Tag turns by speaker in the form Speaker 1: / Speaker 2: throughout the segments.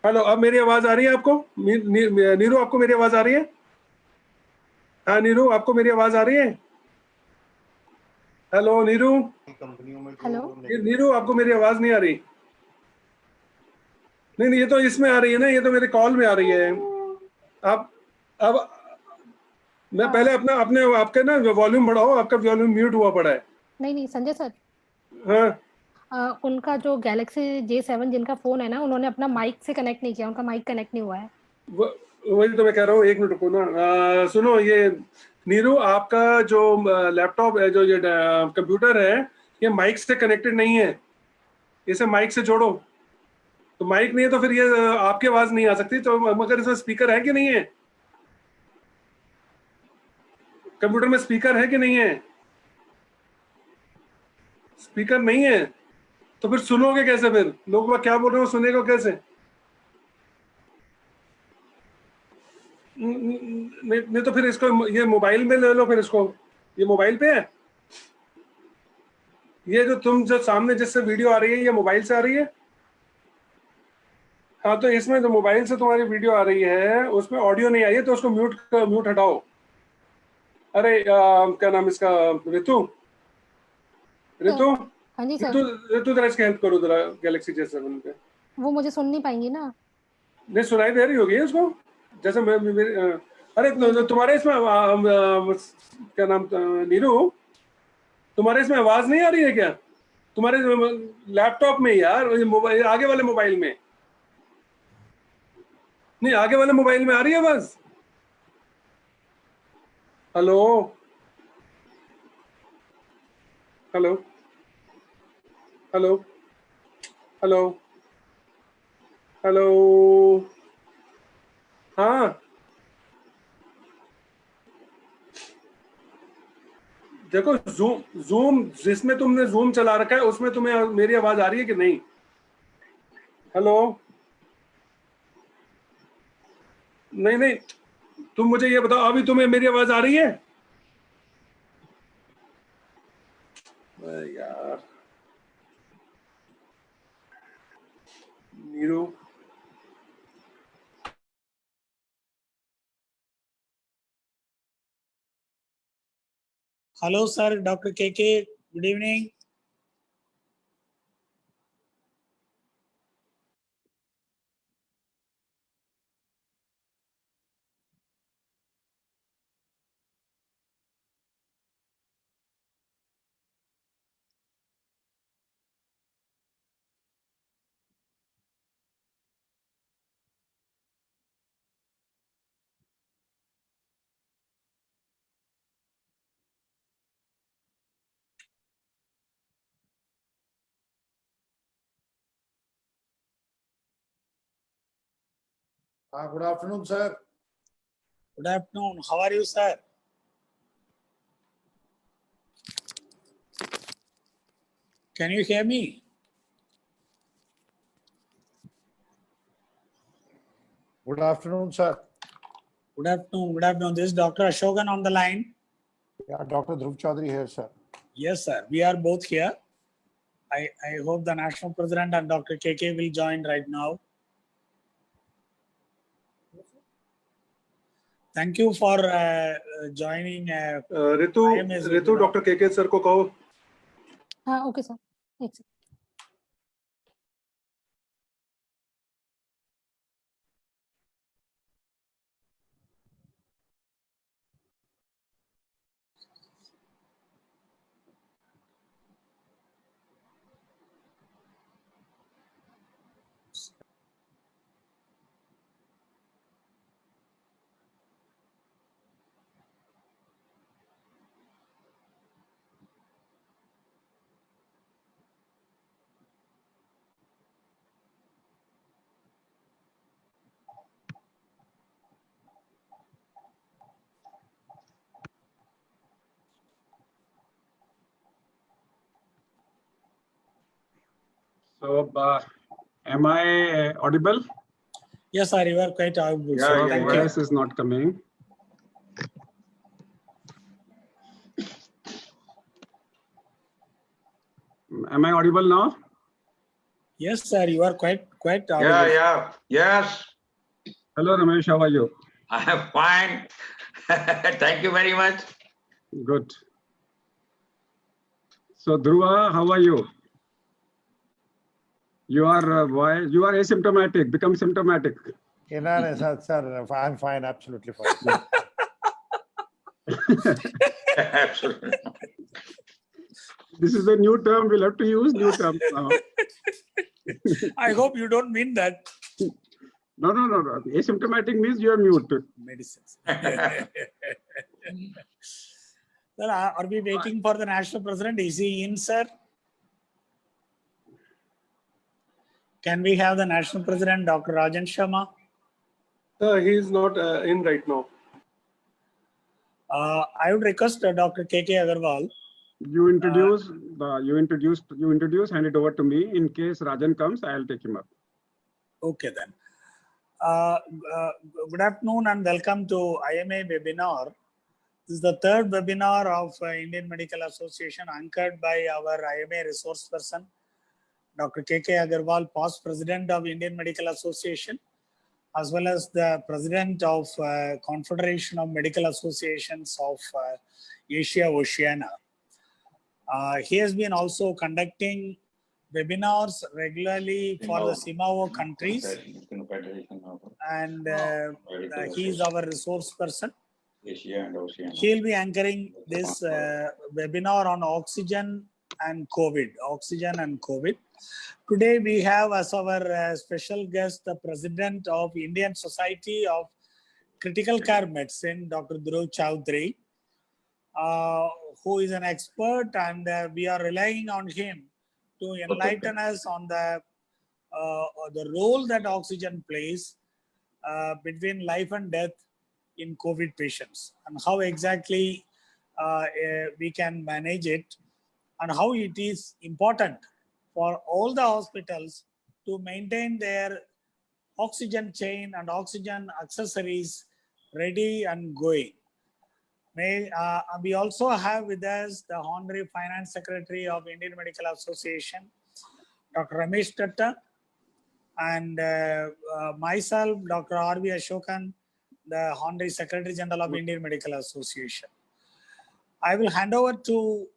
Speaker 1: Hello, अब मेरी आवाज आ रही है आपको? नीरू, आपको मेरी आवाज आ रही है? हाँ नीरू, आपको मेरी आवाज आ रही है? हेलो नीरू।
Speaker 2: कंपनियों में
Speaker 3: हेलो
Speaker 1: नीरू, आपको मेरी आवाज नहीं आ रही? नहीं नहीं, ये तो इसमें आ रही है ना, ये तो मेरे कॉल में आ रही है। आप अब मैं पहले अपना अपने आपके ना वॉल्यूम बढ़ाओ, आपका वॉल्यूम म्यूट हुआ पड़ा है।
Speaker 3: नहीं संजय सर,
Speaker 1: हाँ,
Speaker 3: उनका जो गैलेक्सी J7 जिनका फोन है ना, उन्होंने अपना माइक से कनेक्ट नहीं किया, उनका माइक कनेक्ट नहीं हुआ है।
Speaker 1: वही तो मैं कह रहा हूँ, एक मिनट रुको ना। सुनो, ये नीरू, आपका जो लैपटॉप है, जो ये कंप्यूटर है, ये माइक से कनेक्टेड नहीं है। इसे माइक से जोड़ो। तो माइक नहीं है तो फिर ये आपकी आवाज नहीं आ सकती। तो मगर इसमें स्पीकर है कि नहीं है? कंप्यूटर में स्पीकर है कि नहीं है? स्पीकर नहीं है तो फिर सुनोगे कैसे? फिर लोग क्या बोल रहे हो, सुनेगा कैसे? नहीं तो फिर इसको ये मोबाइल में ले लो। फिर इसको, ये मोबाइल पे है। ये जो तुम जो सामने जिससे वीडियो आ रही है, ये मोबाइल से आ रही है। हाँ, तो इसमें जो मोबाइल से तुम्हारी वीडियो आ रही है उसमें ऑडियो नहीं आई है, तो उसको म्यूट हटाओ। अरे क्या नाम इसका? ऋतु। ऋतु।
Speaker 3: हाँ जी सर।
Speaker 1: ऋतु। ऋतु जरा इसकी हेल्प करो जरा, गैलेक्सी J7 पे।
Speaker 3: वो मुझे सुन नहीं पाएंगी ना।
Speaker 1: नहीं, सुनाई दे रही होगी उसको। जैसे अरे तुम्हारे इसमें क्या नाम नीरू, तुम्हारे इसमें आवाज नहीं आ रही है क्या? तुम्हारे लैपटॉप में यार, ये मोबाइल आगे वाले मोबाइल में नहीं, आगे वाले मोबाइल में आ रही है आवाज। Hello hello hello hello hello. हाँ, देखो, जूम जूम जिसमें तुमने जूम चला रखा है उसमें तुम्हें मेरी आवाज आ रही है कि नहीं? हेलो। नहीं नहीं, तुम मुझे ये बताओ, अभी तुम्हें मेरी आवाज आ रही है? यार Neeru.
Speaker 4: Hello, sir. Dr. KK. Good evening.
Speaker 2: Good afternoon, sir.
Speaker 4: Good afternoon. How are you, sir? Can you hear me?
Speaker 2: Good afternoon, sir.
Speaker 4: Good afternoon. Good afternoon. This is Dr. Ashokan on the line.
Speaker 2: Yeah, Dr. Dhruv Chaudhary here, sir.
Speaker 4: Yes, sir. We are both here. I hope the National President and Dr. KK will join right now. Thank you for joining.
Speaker 1: Ritu doctor KK sir को कहो।
Speaker 3: हाँ okay sir, एक second.
Speaker 5: So, am I audible?
Speaker 4: Yes, sir. You are quite audible.
Speaker 5: Yeah,
Speaker 4: So
Speaker 5: your voice is not coming. Am I audible now?
Speaker 4: Yes, sir. You are quite
Speaker 6: Yeah,
Speaker 4: audible.
Speaker 6: yeah, yes,
Speaker 5: Hello, Ramesh. How are you?
Speaker 6: I am fine. Thank you very much.
Speaker 5: Good. So, Dhruva, how are you? You are why you are asymptomatic. Become symptomatic.
Speaker 2: Sir, I'm fine, absolutely fine.
Speaker 6: Absolutely.
Speaker 5: This is a new term. We'll have to use new terms now.
Speaker 4: I hope you don't mean that.
Speaker 5: No. Asymptomatic means you are mute.
Speaker 4: Medicines. Sir, are we waiting for the national president? Is he in, sir? Can we have the national president, Dr. Rajan Sharma?
Speaker 1: He is not in right now.
Speaker 4: I would request Dr. KK Agarwal.
Speaker 5: You introduce, hand it over to me. In case Rajan comes, I'll take him up.
Speaker 4: Okay then. Good afternoon and welcome to IMA webinar. This is the third webinar of Indian Medical Association anchored by our IMA resource person, Dr. KK Agarwal, past president of Indian Medical Association, as well as the president of Confederation of Medical Associations of Asia Oceania. He has been also conducting webinars regularly for the CIMAO countries, and he is our resource person.
Speaker 6: Asia and Oceania.
Speaker 4: He'll be anchoring this webinar on oxygen and COVID. Today we have as our special guest the president of Indian Society of Critical Care Medicine, Dr. Dhruv Chaudhary, who is an expert, and we are relying on him to enlighten us on the role that oxygen plays between life and death in COVID patients, and how exactly we can manage it, and how it is important for all the hospitals to maintain their oxygen chain and oxygen accessories ready and going. We also have with us the Honorary Finance Secretary of Indian Medical Association, Dr. Ramesh Tatta, and myself, Dr. R.V. Ashokan, the Honorary Secretary General of Indian Medical Association. I will hand over to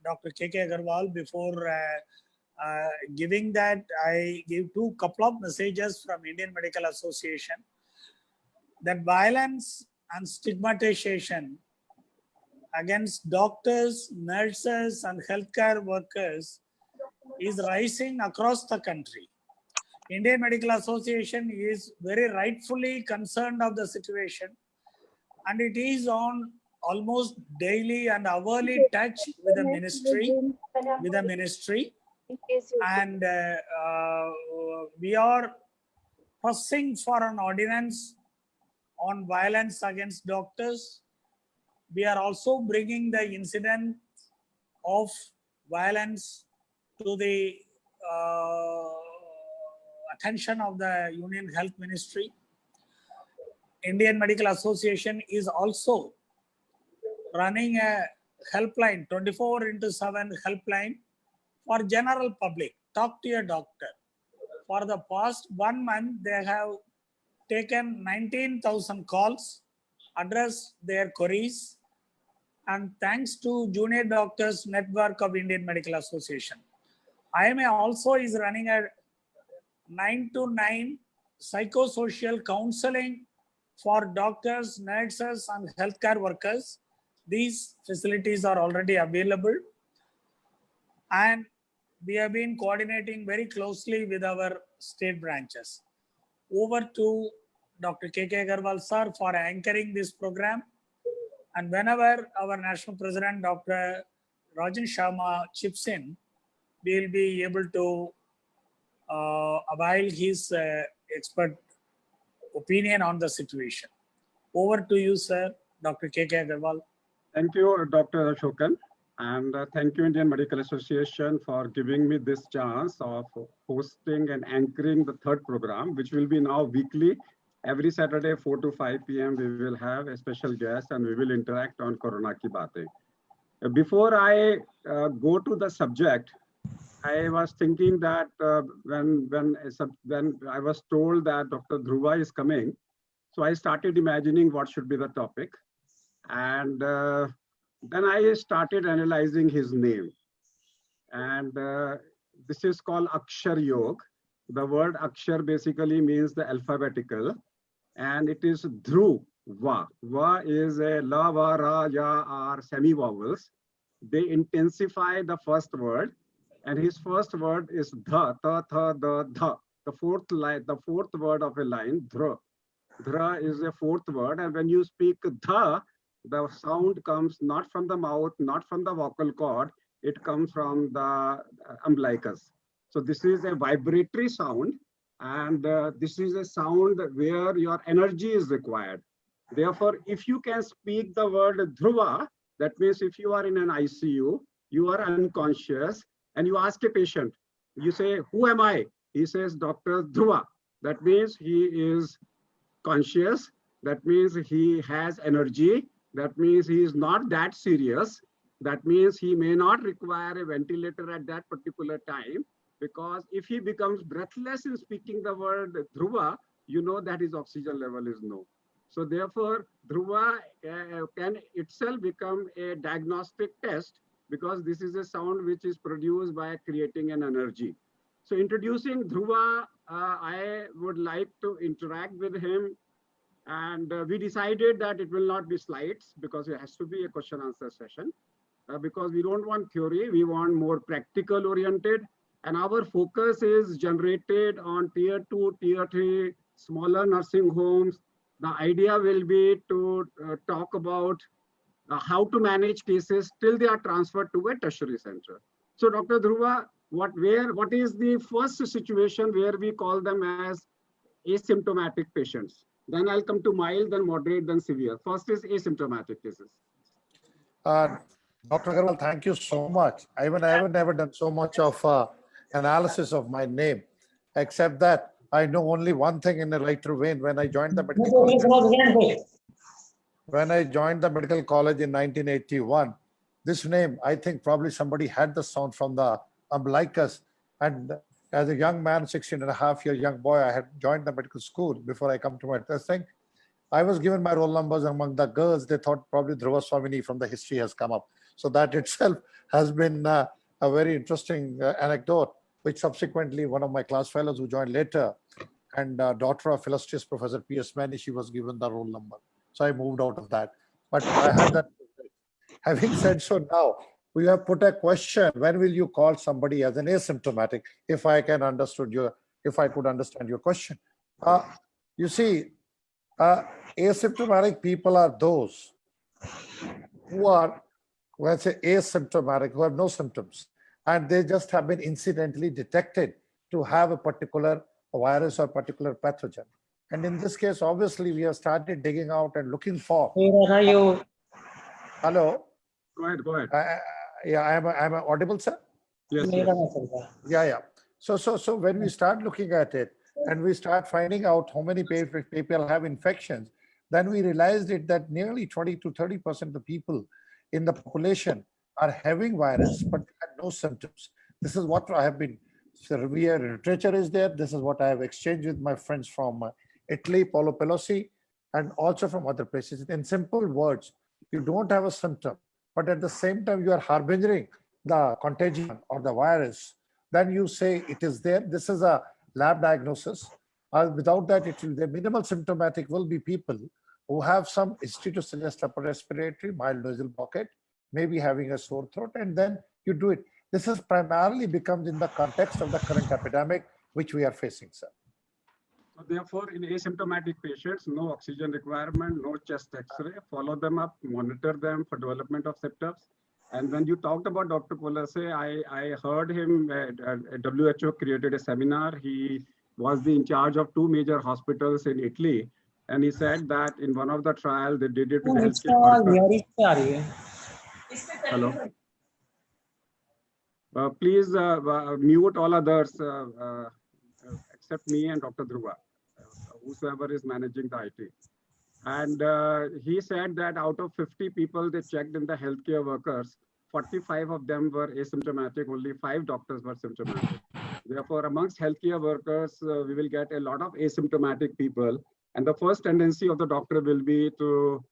Speaker 4: Dr. KK Agarwal. Before giving that, I give couple of messages from Indian Medical Association that violence and stigmatization against doctors, nurses, and healthcare workers is rising across the country. Indian Medical Association is very rightfully concerned of the situation, and it is on almost daily and hourly touch with the ministry, and we are pressing for an ordinance on violence against doctors. We are also bringing the incident of violence to the attention of the Union Health Ministry. Indian Medical Association is also running a helpline, 24/7 helpline for general public. Talk to your doctor. For the past 1 month, they have taken 19,000 calls, addressed their queries, and thanks to Junior Doctors Network of Indian Medical Association. IMA also is running a 9-to-9 psychosocial counseling for doctors, nurses, and healthcare workers. These facilities are already available, and we have been coordinating very closely with our state branches. Over to Dr. KK Agarwal sir for anchoring this program, and whenever our national president Dr. Rajan Sharma chips in, we will be able to avail his expert opinion on the situation. Over to you, sir, Dr. KK Agarwal.
Speaker 5: Thank you, Dr. Ashokan. And thank you, Indian Medical Association, for giving me this chance of hosting and anchoring the third program, which will be now weekly. Every Saturday, 4 to 5 p.m., we will have a special guest and we will interact on Corona Ki Baatein. Before I go to the subject, I was thinking that when I was told that Dr. Dhruva is coming, so I started imagining what should be the topic, and then I started analyzing his name, and this is called Akshar Yog. The word Akshar basically means the alphabetical, and it is Dhruva. Va is a la, va, ra, ya are semi-vowels. They intensify the first word, and his first word is dha, ta, tha, da, dha. The fourth word of a line, dhra. Dhra is a fourth word, and when you speak dha, the sound comes not from the mouth, not from the vocal cord, it comes from the umbilicus. So this is a vibratory sound, and this is a sound where your energy is required. Therefore, if you can speak the word Dhruva, that means if you are in an ICU, you are unconscious, and you ask a patient, you say, who am I? He says, Dr. Dhruva. That means he is conscious. That means he has energy. That means he is not that serious. That means he may not require a ventilator at that particular time, because if he becomes breathless in speaking the word Dhruva, you know that his oxygen level is low. So therefore, Dhruva can itself become a diagnostic test, because this is a sound which is produced by creating an energy. So introducing Dhruva, I would like to interact with him, and we decided that it will not be slides, because it has to be a question answer session, because we don't want theory, we want more practical oriented, and our focus is generated on tier 2, tier 3, smaller nursing homes. The idea will be to talk about how to manage cases till they are transferred to a tertiary center. So Dr. Dhruva, what is the first situation where we call them as asymptomatic patients? Then I'll come to mild, then moderate, then severe. First is asymptomatic cases.
Speaker 2: Dr. Agarwal, thank you so much. I haven't ever done so much of analysis of my name, except that I know only one thing in a lighter vein. When I joined the medical college in 1981, this name, I think probably somebody had the sound from the umbilicus. And as a young man, 16.5-year young boy, I had joined the medical school before I come to my testing. I was given my roll numbers among the girls. They thought probably Dhruva Swamini from the history has come up. So that itself has been a very interesting anecdote, which subsequently one of my class fellows who joined later, and daughter of illustrious Professor P.S. Mani, she was given the roll number. So I moved out of that. But I had that. Having said so, now we have put a question: when will you call somebody as an asymptomatic? If I could understand your question. You see, asymptomatic people are those who are, let's say, asymptomatic, who have no symptoms, and they just have been incidentally detected to have a particular virus or particular pathogen. And in this case, obviously, we have started digging out and looking for. Hello.
Speaker 5: Go ahead.
Speaker 2: Yeah, I'm audible, sir.
Speaker 5: Yes.
Speaker 2: Yeah. So when we start looking at it and we start finding out how many people have infections, then we realized that nearly 20 to 30% of the people in the population are having virus, but they have no symptoms. This is what I have been, severe literature is there. This is what I have exchanged with my friends from Italy, Paolo Pelosi, and also from other places. In simple words, you don't have a symptom, but at the same time, you are harboring the contagion or the virus. Then you say it is there. This is a lab diagnosis. Without that, the minimal symptomatic will be people who have some history to suggest upper respiratory, mild nasal pocket, maybe having a sore throat, and then you do it. This is primarily becomes in the context of the current epidemic, which we are facing, sir.
Speaker 5: So therefore, in asymptomatic patients, no oxygen requirement, no chest X-ray, follow them up, monitor them for development of symptoms. And when you talked about Dr. Polase, I heard him, WHO created a seminar. He was in charge of 2 major hospitals in Italy. And he said that in one of the trials, they did it with healthcare. Hello. Please mute all others except me and Dr. Dhruva, whosoever is managing the IT. And he said that out of 50 people they checked in the healthcare workers, 45 of them were asymptomatic, only 5 doctors were symptomatic. Therefore, amongst healthcare workers, we will get a lot of asymptomatic people. And the first tendency of the doctor will be to,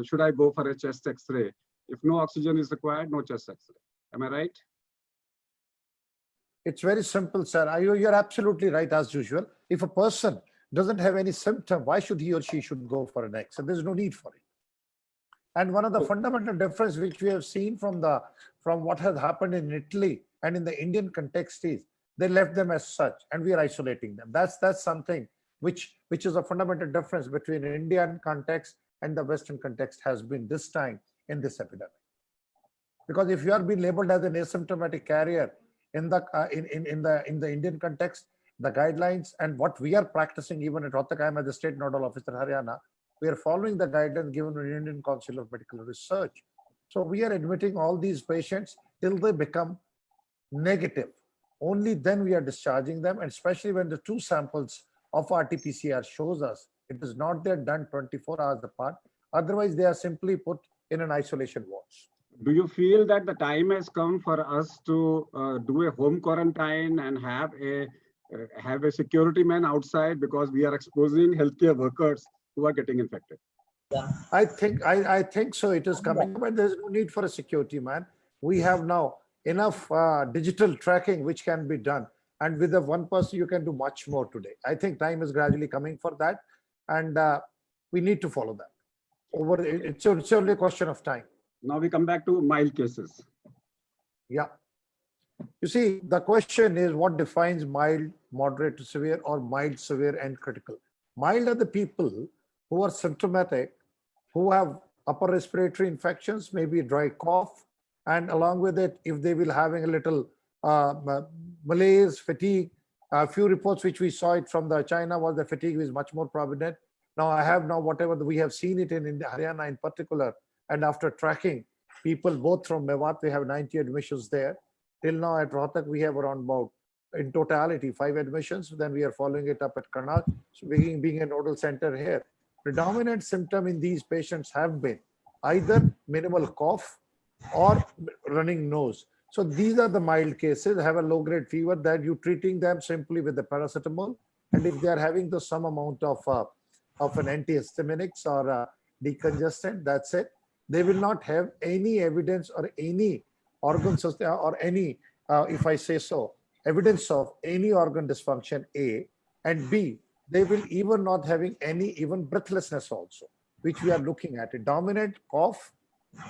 Speaker 5: should I go for a chest X-ray? If no oxygen is required, no chest X-ray. Am I right?
Speaker 2: It's very simple, sir. You're absolutely right, as usual. If a person doesn't have any symptom, why should he or she should go for an X-ray? There's no need for it. And one of the fundamental difference which we have seen from what has happened in Italy and in the Indian context is they left them as such, and we are isolating them. That's something which is a fundamental difference between Indian context and the Western context has been this time in this epidemic. Because if you are being labeled as an asymptomatic carrier in the Indian context, the guidelines and what we are practicing even at Rohtak, I am as the State Nodal Officer Haryana, we are following the guidelines given by the Indian Council of Medical Research. So we are admitting all these patients till they become negative. Only then we are discharging them, and especially when the 2 samples of RT-PCR shows us it is not there done 24 hours apart. Otherwise, they are simply put in an isolation wards.
Speaker 5: Do you feel that the time has come for us to do a home quarantine and have a security man outside, because we are exposing healthcare workers who are getting infected?
Speaker 2: I think so. It is coming, but there's no need for a security man. We have now enough digital tracking which can be done, and with the 1 person you can do much more today. I think time is gradually coming for that, and we need to follow that. It's only a question of time.
Speaker 5: Now we come back to mild cases.
Speaker 2: Yeah. You see, the question is what defines mild, moderate to severe, or mild, severe, and critical. Mild are the people who are symptomatic, who have upper respiratory infections, maybe dry cough, and along with it, if they will having a little malaise, fatigue. A few reports which we saw it from the China was the fatigue is much more prominent. Now whatever we have seen it in Haryana in particular, and after tracking people both from Mewat, we have 90 admissions there. Till now at Rohtak, we have around about, in totality, 5 admissions. Then we are following it up at Karnal, so being a nodal center here. Predominant symptom in these patients have been either minimal cough or running nose. So these are the mild cases, have a low-grade fever that you treating them simply with the paracetamol. And if they are having some amount of an antihistaminics or decongestant, that's it. They will not have any evidence or any organ system or any, if I say so, evidence of any organ dysfunction, A, and B, they will even not having any even breathlessness also, which we are looking at, a dominant cough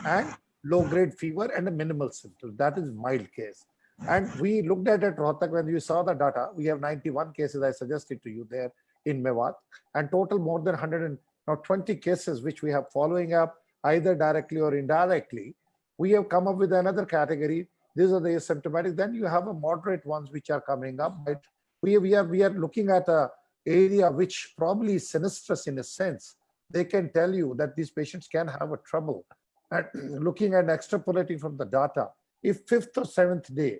Speaker 2: and low-grade fever and a minimal symptom. That is mild case. And we looked at Rohtak when we saw the data. We have 91 cases, I suggested to you there in Mewat, and total more than 120 cases which we have following up either directly or indirectly. We have come up with another category. These are the asymptomatic. Then you have a moderate ones which are coming up. But we are looking at a area which probably is sinistrous in a sense. They can tell you that these patients can have a trouble. And looking at extrapolating from the data, if 5th or 7th day,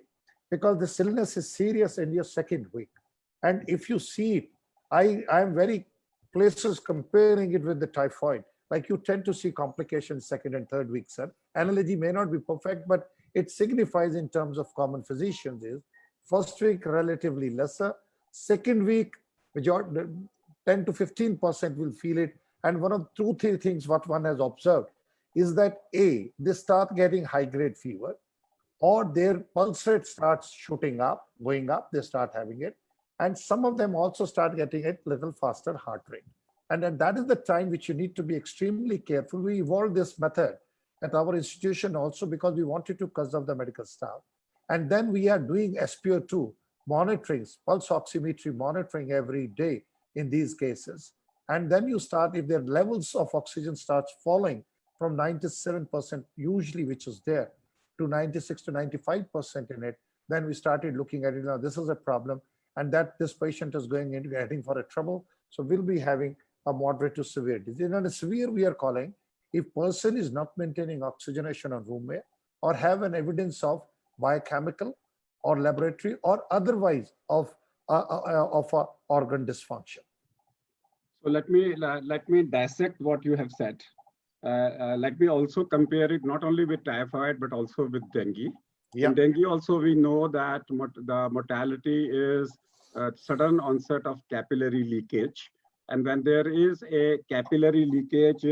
Speaker 2: because this illness is serious in your 2nd week, and if you see it, I am very places comparing it with the typhoid. Like you tend to see complications 2nd and 3rd week, sir. Analogy may not be perfect, but it signifies in terms of common physicians is 1st week relatively lesser, 2nd week, 10 to 15% will feel it. And one of 2-3 things what one has observed is that A, they start getting high-grade fever, or their pulse rate starts shooting up, going up, they start having it. And some of them also start getting a little faster heart rate. And then that is the time which you need to be extremely careful. We evolved this method at our institution also because we wanted to conserve the medical staff. And then we are doing SpO2 monitoring, pulse oximetry monitoring every day in these cases. And then you start, if their levels of oxygen starts falling from 97% usually, which is there, to 96 to 95% in it, then we started looking at it. Now this is a problem, and that this patient is going into heading for a trouble. So we'll be having a moderate to severe disease. And a severe we are calling if person is not maintaining oxygenation on room air or have an evidence of biochemical or laboratory or otherwise of organ dysfunction.
Speaker 5: So let me dissect what you have said. let me also compare it not only with typhoid, but also with dengue.
Speaker 2: Yeah.
Speaker 5: In dengue also, we know that the mortality is sudden onset of capillary leakage. And when there is a capillary leakage,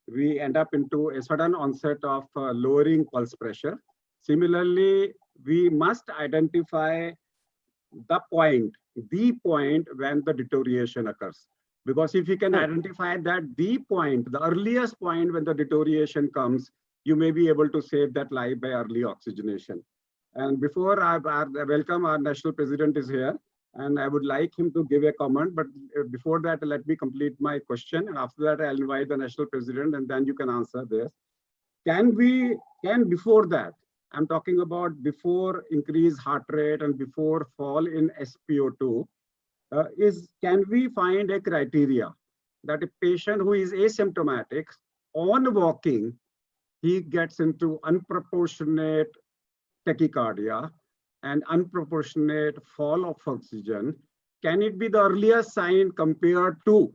Speaker 5: we end up into a sudden onset of lowering pulse pressure. Similarly, we must identify the point when the deterioration occurs. Because if you can identify that the earliest point when the deterioration comes, you may be able to save that life by early oxygenation. And before I welcome our national president is here, and I would like him to give a comment. But before that, let me complete my question. And after that, I'll invite the national president, and then you can answer this. Before that, I'm talking about before increased heart rate and before fall in SpO2, can we find a criteria that a patient who is asymptomatic on walking, he gets into unproportionate tachycardia and unproportionate fall of oxygen? Can it be the earliest sign compared to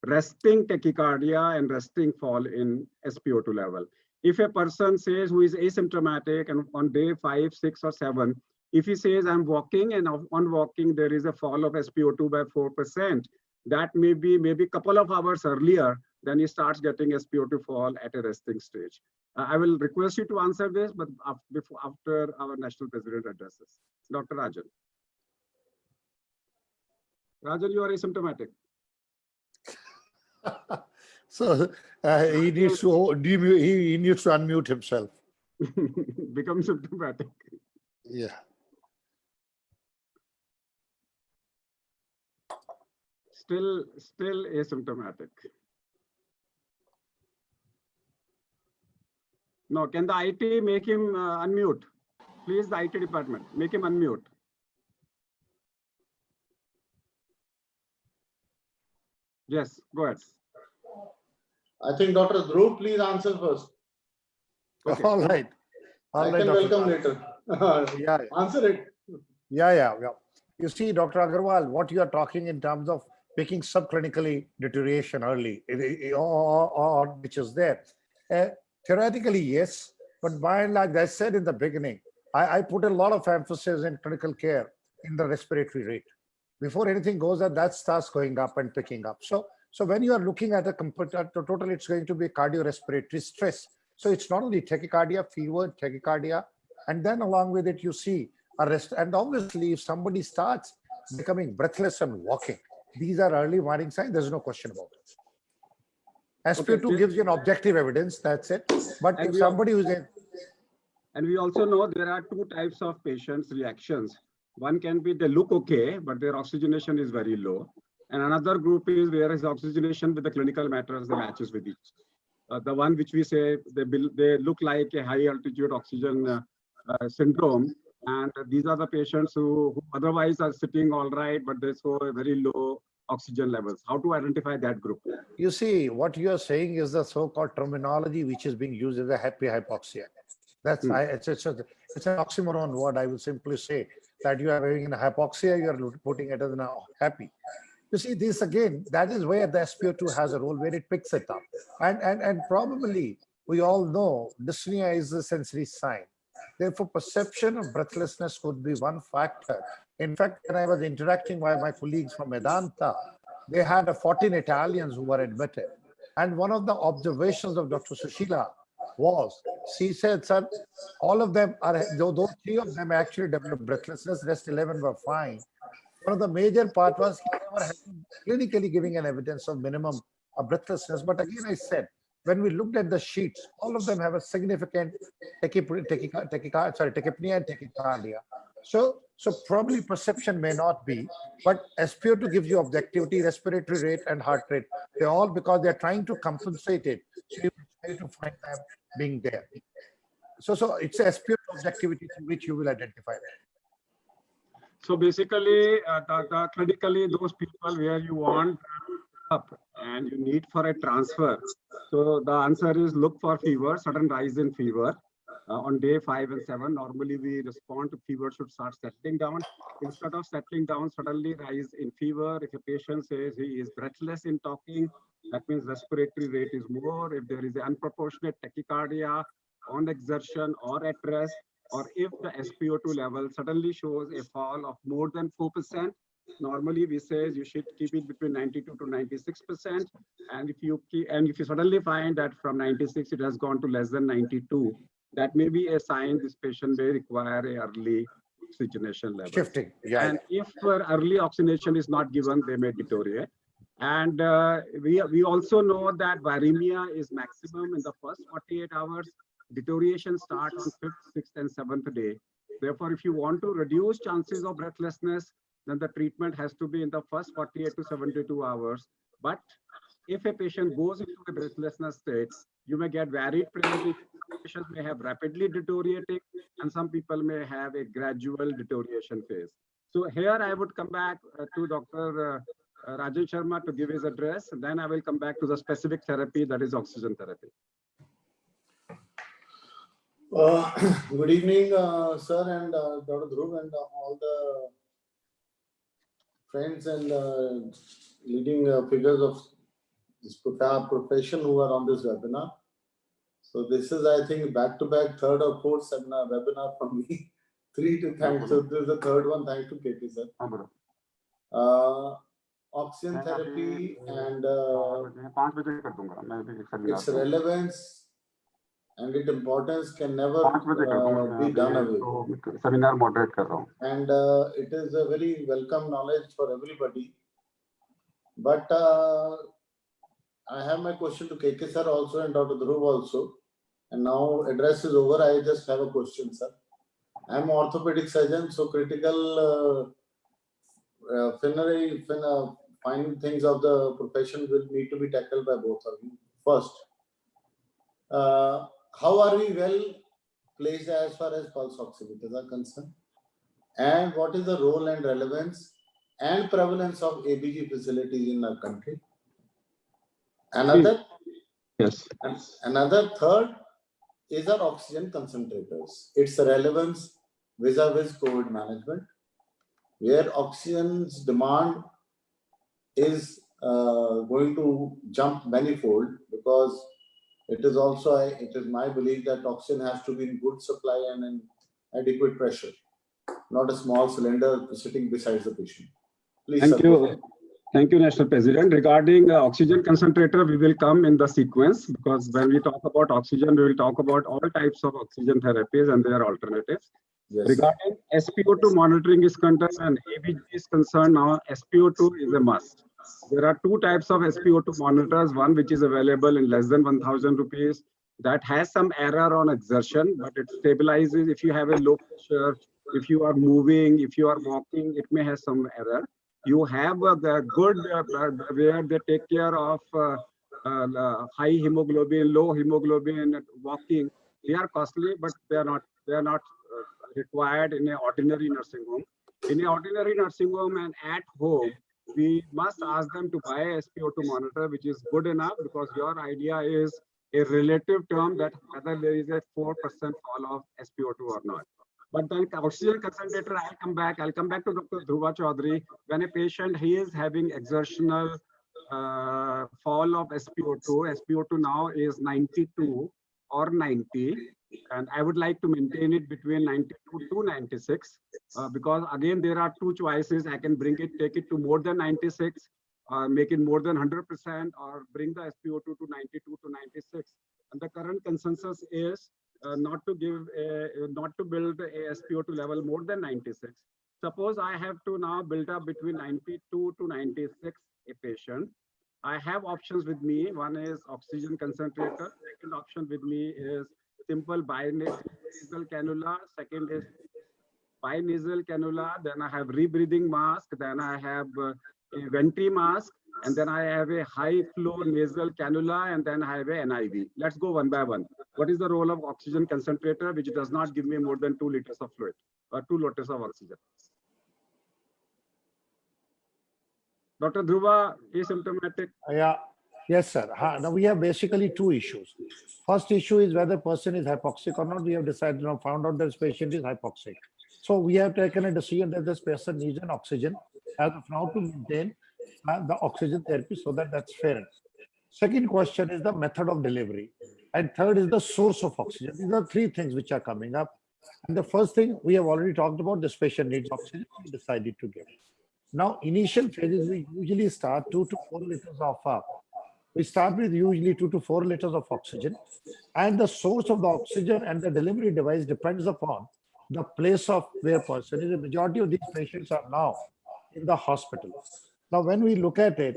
Speaker 5: resting tachycardia and resting fall in SpO2 level? If a person says who is asymptomatic and on day 5, 6, or 7, if he says I'm walking and on walking there is a fall of SpO2 by 4%, that may be maybe a couple of hours earlier, then he starts getting SpO2 fall at a resting stage. I will request you to answer this, but after our national president addresses. Dr. Rajan. Rajan, you are asymptomatic.
Speaker 2: So he needs to he needs to unmute himself.
Speaker 5: Become symptomatic.
Speaker 2: Yeah.
Speaker 5: Still asymptomatic. No, can the IT make him unmute? Please, the IT department, make him unmute. Yes, go ahead.
Speaker 7: I think Dr. Dhruv, please answer first.
Speaker 5: Okay.
Speaker 2: All right.
Speaker 7: I can
Speaker 2: Dr.
Speaker 7: welcome
Speaker 2: Agarwal.
Speaker 7: later.
Speaker 2: Yeah.
Speaker 7: Answer it.
Speaker 2: Yeah. You see, Dr. Agarwal, what you are talking in terms of picking subclinically deterioration early, or which is there. Theoretically, yes, but by and large, as I said in the beginning, I put a lot of emphasis in critical care in the respiratory rate. Before anything goes up, that starts going up and picking up. So when you are looking at a total, it's going to be cardiorespiratory stress. So it's not only tachycardia, fever, tachycardia, and then along with it, you see arrest. And obviously, if somebody starts becoming breathless and walking, these are early warning signs. There's no question about it. SpO2 gives you an objective evidence. That's it. But if somebody who's in,
Speaker 5: and we also know there are two types of patients' reactions. One can be they look okay, but their oxygenation is very low. And another group is where his oxygenation with the clinical matters, the matches with each. The one which we say they look like a high altitude oxygen syndrome. And these are the patients who otherwise are sitting all right, but they show a very low oxygen levels. How to identify that group?
Speaker 2: you see, what you are saying is the so-called terminology which is being used as a happy hypoxia. That's it's an oxymoron word. I will simply say that you are having a hypoxia, you are putting it as a happy. You see, this again, that is where the SpO2 has a role, where it picks it up. And probably we all know dyspnea is a sensory sign. Therefore, perception of breathlessness could be one factor. In fact, when I was interacting with my colleagues from Medanta, they had 14 Italians who were admitted. And one of the observations of Dr. Sushila was, she said, sir, all of them are, those 3 of them actually developed breathlessness, rest 11 were fine. One of the major part was he never clinically giving an evidence of minimum breathlessness. But again, I said, when we looked at the sheets, all of them have a significant tachypnea and tachycardia. So probably perception may not be, but SpO2 gives you objectivity, respiratory rate, and heart rate. They're all because they're trying to compensate it. So you try to find them being there. So it's a SpO2 objectivity to which you will identify that.
Speaker 5: So basically, clinically, those people where you want up and you need for a transfer. So the answer is look for fever, sudden rise in fever. on day 5 and 7, normally we respond to fever should start settling down. Instead of settling down, suddenly rise in fever. If a patient says he is breathless in talking, that means respiratory rate is more. If there is an unproportionate tachycardia on exertion or at rest, or if the SpO2 level suddenly shows a fall of more than 4%, normally we say you should keep it between 92 to 96%. And if you suddenly find that from 96 it has gone to less than 92, that may be a sign this patient may require a early oxygenation level.
Speaker 2: Shifting. Yeah.
Speaker 5: And if early oxygenation is not given, they may deteriorate. And we also know that viremia is maximum in the first 48 hours. Deterioration starts on 5th, 6th, and 7th day. Therefore, if you want to reduce chances of breathlessness, then the treatment has to be in the first 48 to 72 hours. But if a patient goes into a breathlessness state, you may get varied presentation. Patients may have rapidly deteriorating, and some people may have a gradual deterioration phase. So here I would come back to Dr. Rajan Sharma to give his address, and then I will come back to the specific therapy, that is oxygen therapy.
Speaker 7: Good evening, sir, and Dr. Dhruv, and all the friends and leading figures of this profession who are on this webinar. So this is, I think, back-to-back third or fourth webinar from me. 3 to thank. So this is the third one. Thanks to KP, sir. Oxygen therapy and its relevance and its importance can never be done away.
Speaker 5: Seminar moderate kar raha hu.
Speaker 7: And it is a very welcome knowledge for everybody. But I have my question to KK sir also and Dr. Dhruv also. And now address is over. I just have a question, sir. I'm orthopedic surgeon, so critical fine things of the profession will need to be tackled by both of you. First, how are we well placed as far as pulse oximeters are concerned? And what is the role and relevance and prevalence of ABG facilities in our country? Another third is our oxygen concentrators. Its relevance vis-a-vis COVID management, where oxygen's demand is going to jump manifold, because it is also, it is my belief that oxygen has to be in good supply and in adequate pressure, not a small cylinder sitting beside the patient. Please,
Speaker 5: Thank
Speaker 7: sir.
Speaker 5: you. Thank you, National President. Regarding oxygen concentrator, we will come in the sequence, because when we talk about oxygen, we will talk about all types of oxygen therapies and their alternatives.
Speaker 7: Yes.
Speaker 5: Regarding SpO2 monitoring is concerned and ABG is concerned, now SpO2 is a must. There are two types of SpO2 monitors, one which is available in less than 1,000 rupees, that has some error on exertion, but it stabilizes if you have a low pressure, if you are moving, if you are walking, it may have some error. You have the good where they take care of high hemoglobin, low hemoglobin, walking. They are costly, but they are not required in an ordinary nursing home. In an ordinary nursing home and at home, we must ask them to buy a SpO2 monitor, which is good enough, because your idea is a relative term that whether there is a 4% fall of SpO2 or not. But then oxygen concentrator, I'll come back to Dr. Dhruva Chaudhary. When a patient, he is having exertional fall of SpO2, SpO2 now is 92 or 90. And I would like to maintain it between 92 to 96, because again, there are two choices. I can take it to more than 96, make it more than 100%, or bring the SpO2 to 92 to 96. And the current consensus is not to build a SpO2 level more than 96. Suppose I have to now build up between 92 to 96 a patient. I have options with me. One is oxygen concentrator. Second option with me is simple binasal cannula. Second is binasal cannula. Then I have rebreathing mask. Then I have a venti mask. And then I have a high flow nasal cannula. And then I have a NIV. Let's go one by one. What is the role of oxygen concentrator, which does not give me more than 2 liters of fluid or 2 liters of oxygen? Dr. Dhruva, asymptomatic.
Speaker 2: Yeah. Yes, sir. Now we have basically two issues. First issue is whether person is hypoxic or not. We have decided now, found out that this patient is hypoxic. So we have taken a decision that this person needs an oxygen as of now to maintain the oxygen therapy, so that's fair. Second question is the method of delivery. And third is the source of oxygen. These are three things which are coming up. And the first thing we have already talked about, this patient needs oxygen, we decided to give. Now, initial phases, we usually start 2 to 4 liters of we start with usually 2 to 4 liters of oxygen, and the source of the oxygen and the delivery device depends upon the place of where person is. The majority of these patients are now in the hospital. Now, when we look at it,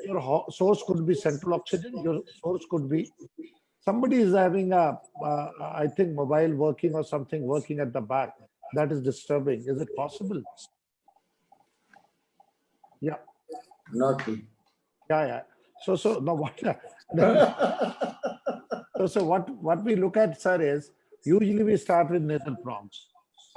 Speaker 2: your source could be central oxygen, your source could be somebody is having I think mobile working or something working at the back that is disturbing. Is it possible? Yeah.
Speaker 7: Not me.
Speaker 2: Yeah. So now what? so what we look at, sir, is usually we start with nasal prongs,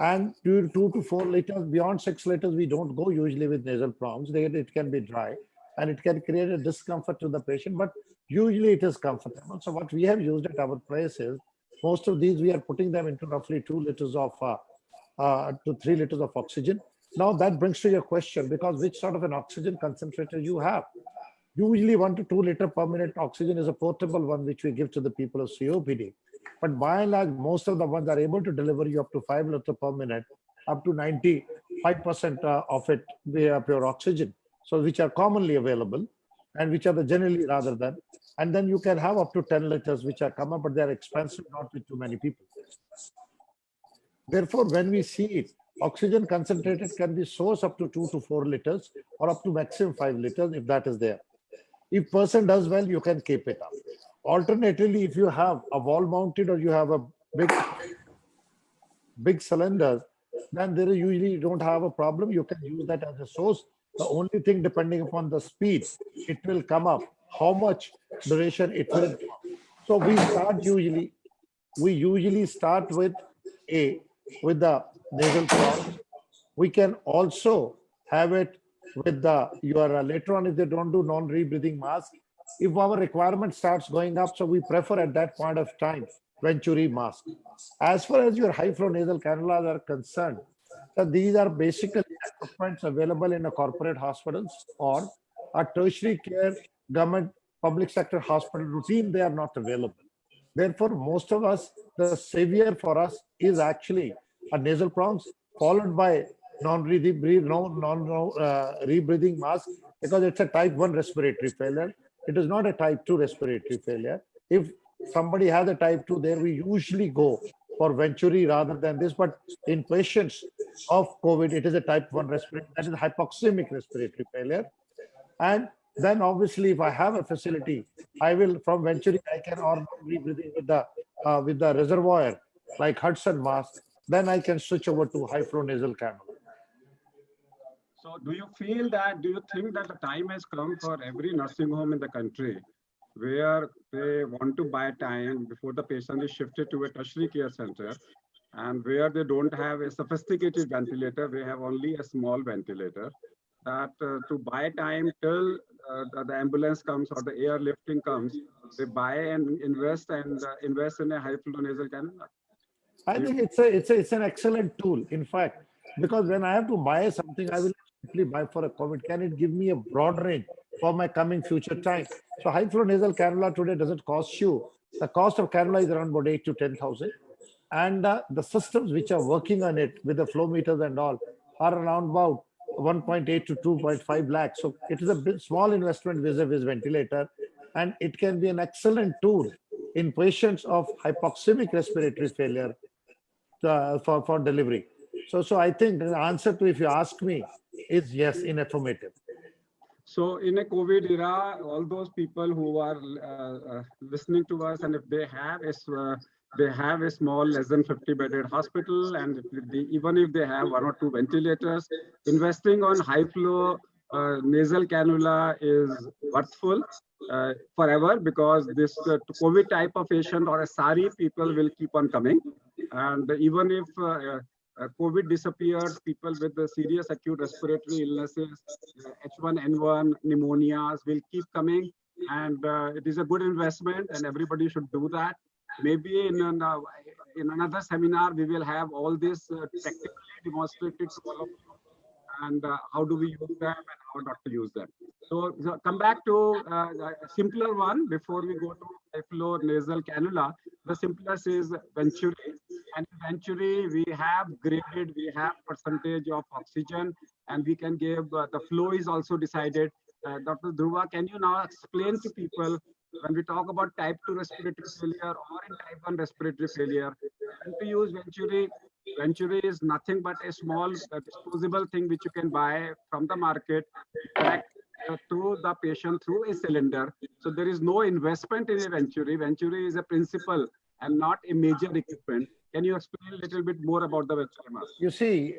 Speaker 2: and 2 to 4 liters, beyond 6 liters, we don't go usually with nasal prongs. It can be dry, and it can create a discomfort to the patient, but usually it is comfortable. So what we have used at our place is most of these we are putting them into roughly 2 liters of to 3 liters of oxygen. Now that brings to your question, because which sort of an oxygen concentrator you have. Usually 1 to 2 liter per minute oxygen is a portable one, which we give to the people of COPD. But by and large, most of the ones are able to deliver you up to 5 liters per minute, up to 95% of it, they are pure oxygen. So which are commonly available and which are the generally rather than. And then you can have up to 10 liters, which are common, but they're expensive, not with too many people. Therefore, when we see it, oxygen concentrated can be sourced up to 2 to 4 liters or up to maximum 5 liters if that is there. If person does well, you can keep it up. Alternatively, if you have a wall mounted or you have a big cylinders, then there usually you don't have a problem. You can use that as a source. The only thing, depending upon the speed, it will come up, how much duration it will. So we usually start with the nasal prongs. We can also have it with your later on if they don't do non-rebreathing mask. If our requirement starts going up, so we prefer at that point of time Venturi mask. As far as your high flow nasal cannulas are concerned, so these are basically equipments available in a corporate hospitals or a tertiary care government public sector hospital routine. They are not available. Therefore, most of us, the savior for us is actually a nasal prongs followed by rebreathing mask, because it's a type 1 respiratory failure. It is not a type 2 respiratory failure. If somebody has a type 2 there, we usually go for Venturi rather than this. But in patients of COVID, it is a type 1 respiratory, that is hypoxemic respiratory failure. And then obviously, if I have a facility, I will from Venturi, I can or rebreathing with the reservoir like Hudson mask, then I can switch over to high flow nasal cannula.
Speaker 5: So do you think that the time has come for every nursing home in the country where they want to buy time before the patient is shifted to a tertiary care center, and where they don't have a sophisticated ventilator, they have only a small ventilator, that to buy time till the ambulance comes or the airlifting comes, they buy and invest in a high flow nasal cannula?
Speaker 2: I think it's an excellent tool. In fact, because when I have to buy something, I will simply buy for a COVID. Can it give me a broad range for my coming future time? So high flow nasal cannula today doesn't cost you. The cost of cannula is around about 8,000 to 10,000, and the systems which are working on it with the flow meters and all are around about 1.8 to 2.5 lakhs. So it is a bit small investment vis-a-vis ventilator, and it can be an excellent tool in patients of hypoxemic respiratory failure for delivery. So I think the answer to, if you ask me, is yes, in affirmative.
Speaker 5: So in a COVID era, all those people who are listening to us, and if they have a small less than 50 bedded hospital, and even if they have 1 or 2 ventilators, investing on high flow nasal cannula is worthful forever, because this COVID type of patient or a SARI people will keep on coming. And even if COVID disappears, people with the serious acute respiratory illnesses, H1N1 pneumonias will keep coming. and it is a good investment, and everybody should do that. Maybe in another seminar, we will have all this technically demonstrated to all of you, and how do we use them and how not to use them. So come back to a simpler one before we go to high flow nasal cannula. The simplest is Venturi, and in Venturi we have graded, we have percentage of oxygen, and we can give the flow is also decided. Dr. Dhruva, can you now explain to people when we talk about type 2 respiratory failure or in type 1 respiratory failure, when to use Venturi? Venturi is nothing but a small disposable thing which you can buy from the market, connect to the patient through a cylinder. So there is no investment in a Venturi. Venturi is a principle and not a major equipment. Can you explain a little bit more about the Venturi mask?
Speaker 2: You see,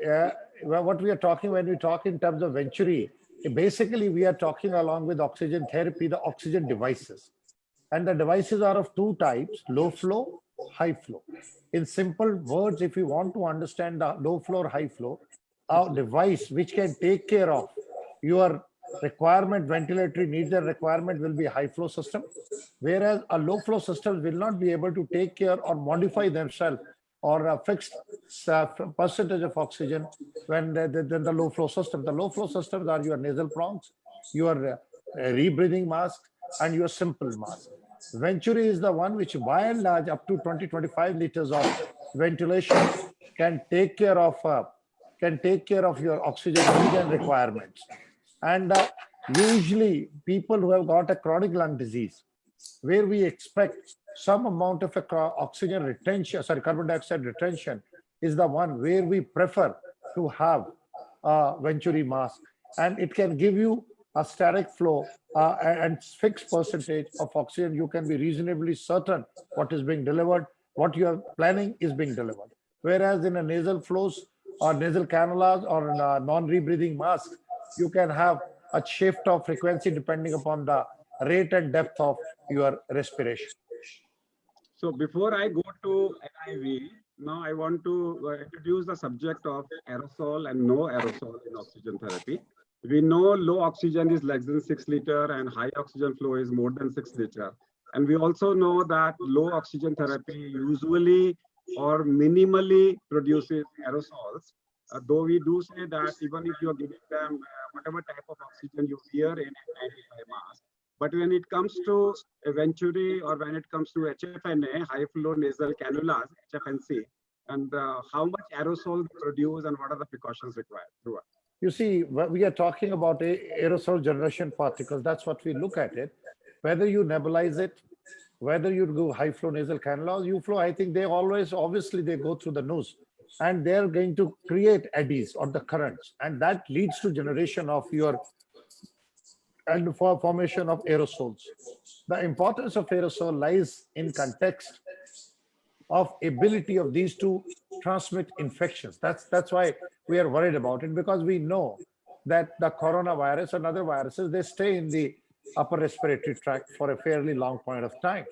Speaker 2: what we are talking when we talk in terms of Venturi, basically we are talking along with oxygen therapy, the oxygen devices. And the devices are of two types, low flow, high flow. In simple words, if you want to understand the low flow or high flow, a device which can take care of your requirement, ventilatory needs and requirement will be a high flow system, whereas a low flow system will not be able to take care or modify themselves or a fixed percentage of oxygen when the low flow system. The low flow systems are your nasal prongs, your rebreathing mask, and your simple mask. Venturi is the one which by and large up to 20-25 liters of ventilation can take care of your oxygen needs and requirements. And usually people who have got a chronic lung disease, where we expect some amount of oxygen retention, carbon dioxide retention, is the one where we prefer to have a Venturi mask, and it can give you a static flow and fixed percentage of oxygen. You can be reasonably certain what is being delivered, what you are planning is being delivered. Whereas in a nasal flows or nasal cannulas or non-rebreathing mask, you can have a shift of frequency depending upon the rate and depth of your respiration.
Speaker 5: So before I go to NIV, now I want to introduce the subject of aerosol and no aerosol in oxygen therapy. We know low oxygen is less than 6 liters and high oxygen flow is more than 6 liters. And we also know that low oxygen therapy usually or minimally produces aerosols, though we do say that even if you're giving them whatever type of oxygen you wear in N95 mask. But when it comes to Venturi or when it comes to HFNA, high flow nasal cannulas, HFNC, and how much aerosol they produce and what are the precautions required?
Speaker 2: You see, we are talking about aerosol generation particles. That's what we look at it. Whether you nebulize it, whether you do high flow nasal cannulas, U flow, I think they always, obviously they go through the nose and they're going to create eddies or the currents. And that leads to generation of and for formation of aerosols. The importance of aerosol lies in context of ability of these to transmit infections. That's why we are worried about it, because we know that the coronavirus and other viruses, they stay in the upper respiratory tract for a fairly long point of time.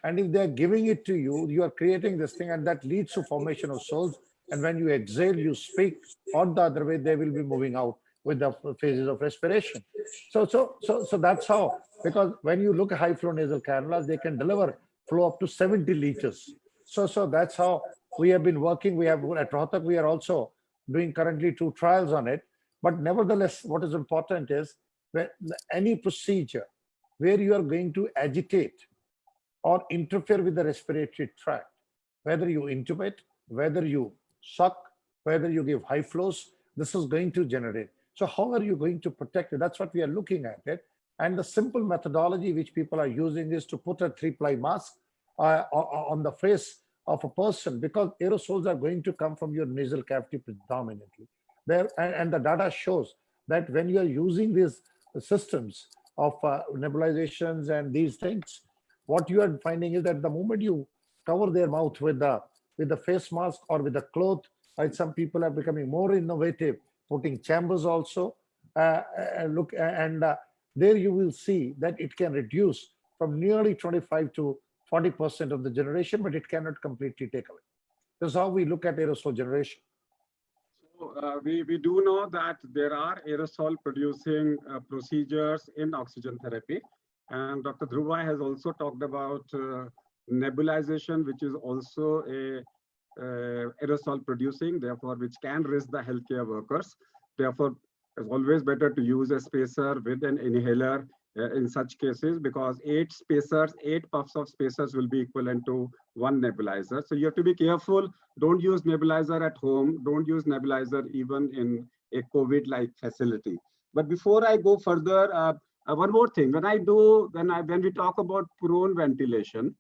Speaker 2: And if they're giving it to you, you are creating this thing, and that leads to formation of soles. And when you exhale, you speak, or the other way, they will be moving out with the phases of respiration. So that's how, because when you look at high flow nasal cannulas, they can deliver flow up to 70 liters. So that's how we have been working. We have at Rohtak, we are also doing currently 2 trials on it. But nevertheless, what is important is that any procedure where you are going to agitate or interfere with the respiratory tract, whether you intubate, whether you suck, whether you give high flows, this is going to generate. So how are you going to protect it? That's what we are looking at it. And the simple methodology which people are using is to put a 3-ply mask on the face of a person, because aerosols are going to come from your nasal cavity predominantly. And the data shows that when you are using these systems of nebulizations and these things, what you are finding is that the moment you cover their mouth with the face mask or with a cloth, and some people are becoming more innovative, putting chambers also. There you will see that it can reduce from nearly 25 to 40% of the generation, but it cannot completely take away. That's how we look at aerosol generation.
Speaker 5: So we do know that there are aerosol producing procedures in oxygen therapy. And Dr. Dhruva has also talked about nebulization, which is also a aerosol producing, therefore, which can risk the healthcare workers. Therefore, it's always better to use a spacer with an inhaler in such cases, because 8 puffs of spacers will be equivalent to 1 nebulizer. So you have to be careful. Don't use nebulizer at home. Don't use nebulizer even in a COVID-like facility. But before I go further, one more thing. When we talk about prone ventilation,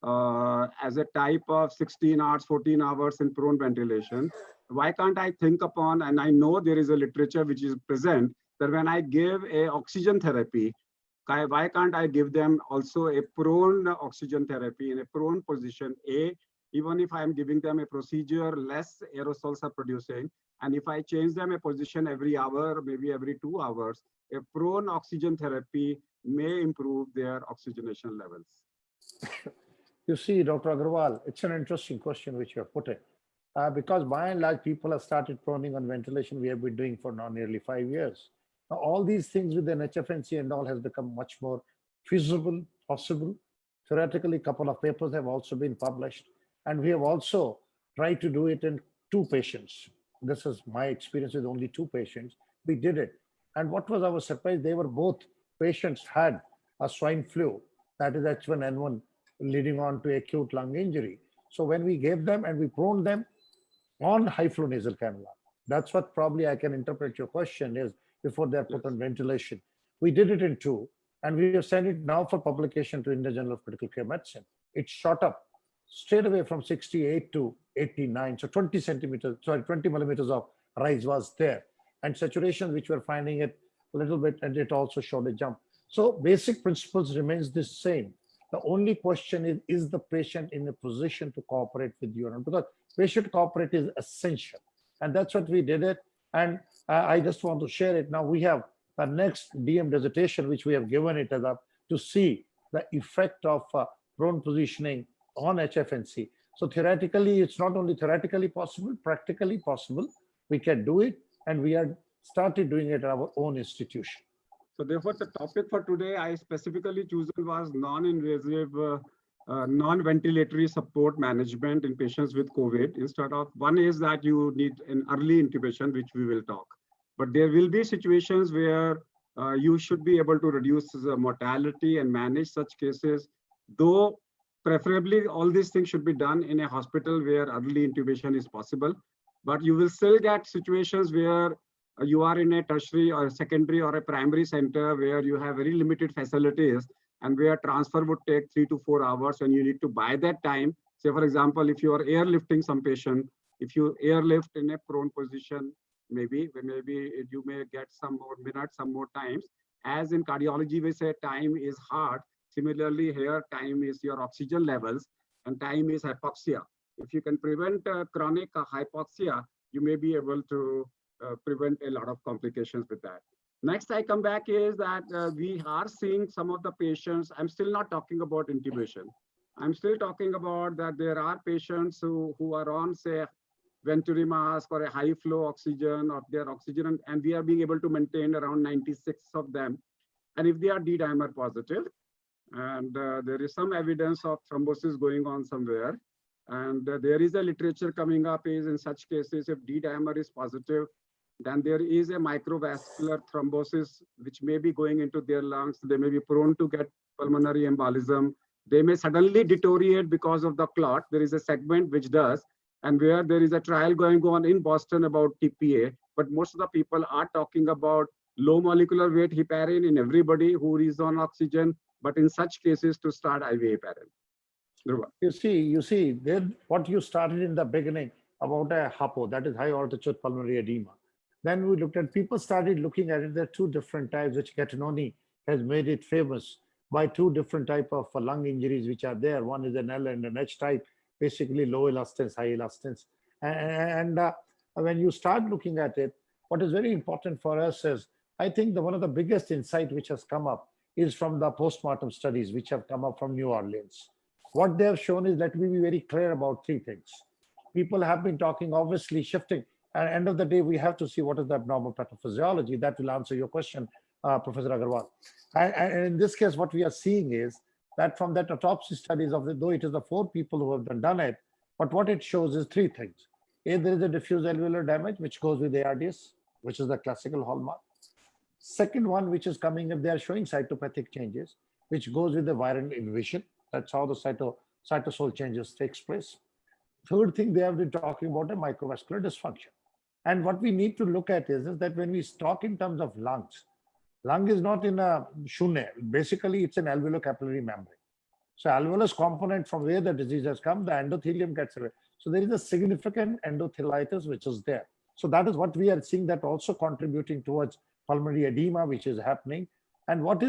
Speaker 5: as a type of 16 hours, 14 hours in prone ventilation, why can't I think upon, and I know there is a literature which is present, that when I give a oxygen therapy, why can't I give them also a prone oxygen therapy in a prone position? Even if I'm giving them a procedure, less aerosols are producing. And if I change them a position every hour, maybe every 2 hours, a prone oxygen therapy may improve their oxygenation levels.
Speaker 2: You see, Dr. Agarwal, it's an interesting question which you have put in. Because by and large, people have started proning on ventilation. We have been doing for now nearly 5 years. Now, all these things with an HFNC and all has become much more feasible, possible. Theoretically, a couple of papers have also been published. And we have also tried to do it in 2 patients. This is my experience with only 2 patients. We did it. And what was our surprise? They were both patients had a swine flu, that is H1N1, leading on to acute lung injury. So when we gave them and we proned them on high flow nasal cannula, that's what probably I can interpret your question is before they're put on ventilation. We did it in 2, and we have sent it now for publication to Indian Journal of Critical Care Medicine. It shot up straight away from 68 to 89. So 20 millimeters of rise was there. And saturation, which we're finding it a little bit, and it also showed a jump. So basic principles remains the same. The only question is the patient in a position to cooperate with you or not? Because patient cooperate is essential. And that's what we did it. And I just want to share it. Now we have the next DM dissertation, which we have given it as up to see the effect of prone positioning on HFNC. So theoretically, it's not only theoretically possible, practically possible. We can do it, and we have started doing it at our own institution.
Speaker 5: So therefore, the topic for today I specifically chosen was non-invasive, non-ventilatory support management in patients with COVID. Instead of, one is that you need an early intubation, which we will talk. But there will be situations where you should be able to reduce the mortality and manage such cases, though preferably all these things should be done in a hospital where early intubation is possible. But you will still get situations where you are in a tertiary or a secondary or a primary center where you have very limited facilities and where transfer would take 3 to 4 hours, and you need to buy that time. Say, for example, if you are airlifting some patient, if you airlift in a prone position, maybe you may get some more minutes, some more times. As in cardiology, we say time is hard. Similarly, here time is your oxygen levels and time is hypoxia. If you can prevent chronic hypoxia, you may be able to prevent a lot of complications with that. Next, I come back is that we are seeing some of the patients. I'm still not talking about intubation. I'm still talking about that there are patients who are on, say, venturi mask or a high flow oxygen or their oxygen, and we are being able to maintain around 96 of them. And if they are D-dimer positive, and there is some evidence of thrombosis going on somewhere, and there is a literature coming up is in such cases, if D-dimer is positive, then there is a microvascular thrombosis which may be going into their lungs. They may be prone to get pulmonary embolism. They may suddenly deteriorate because of the clot. There is a segment which does, and where there is a trial going on in Boston about TPA, but most of the people are talking about low molecular weight heparin in everybody who is on oxygen, but in such cases to start IV heparin. Dhruva.
Speaker 2: You see, then what you started in the beginning about a HAPO, that is high altitude pulmonary edema. Then we looked at, people started looking at it. There are 2 different types, which Gattinoni has made it famous by 2 different type of lung injuries which are there. One is an L and an H type, basically low elastance, high elastance. And when you start looking at it, what is very important for us is, I think one of the biggest insight which has come up is from the postmortem studies which have come up from New Orleans. What they have shown is, let me be very clear about 3 things. People have been talking, obviously shifting. At the end of the day, we have to see what is the abnormal pathophysiology. That will answer your question Professor Agarwal. And in this case, what we are seeing is that from that autopsy studies of though it is the 4 people who have done it, but what it shows is 3 things. A, there is a diffuse alveolar damage, which goes with ARDS, which is the classical hallmark. Second one, which is coming up, they are showing cytopathic changes, which goes with the viral invasion. That's how the cytosol changes takes place. Third thing, they have been talking about a microvascular dysfunction. And what we need to look at is that when we talk in terms of lungs, lung is not in a shunne. Basically, it's an alveolo-capillary membrane. So alveolus component from where the disease has come, the endothelium gets away. So there is a significant endothelitis which is there. So that is what we are seeing, that also contributing towards pulmonary edema, which is happening. And what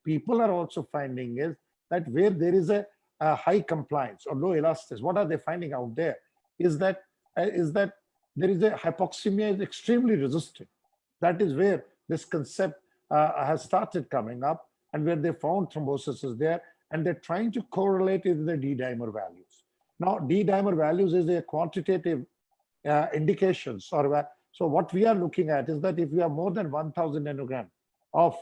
Speaker 2: people are also finding is that where there is a high compliance or low elasticity, what are they finding out there? Is that there is a hypoxemia is extremely resistant. That is where this concept has started coming up, and where they found thrombosis is there, and they're trying to correlate it with the D-dimer values. Now, D-dimer values is a quantitative indications. So what we are looking at is that if you have more than 1,000 nanogram of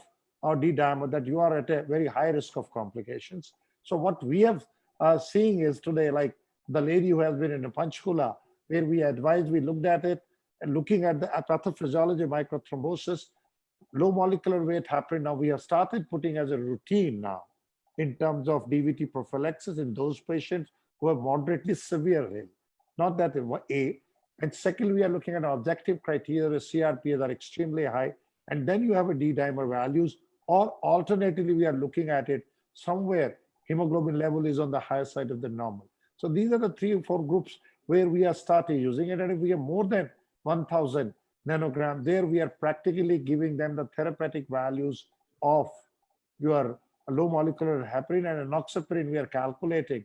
Speaker 2: D-dimer, that you are at a very high risk of complications. So what we have seeing is today, like the lady who has been in a Panchkula, where we looked at it, and looking at the pathophysiology of microthrombosis, low molecular weight happened. Now we have started putting as a routine now in terms of DVT prophylaxis in those patients who have moderately severe ill. Not that A. And second, we are looking at objective criteria. The CRPs are extremely high. And then you have a D-dimer values, or alternatively, we are looking at it somewhere hemoglobin level is on the higher side of the normal. So these are the 3 or 4 groups where we are starting using it. And if we have more than 1,000 nanogram, there we are practically giving them the therapeutic values of your low molecular heparin and enoxaparin. We are calculating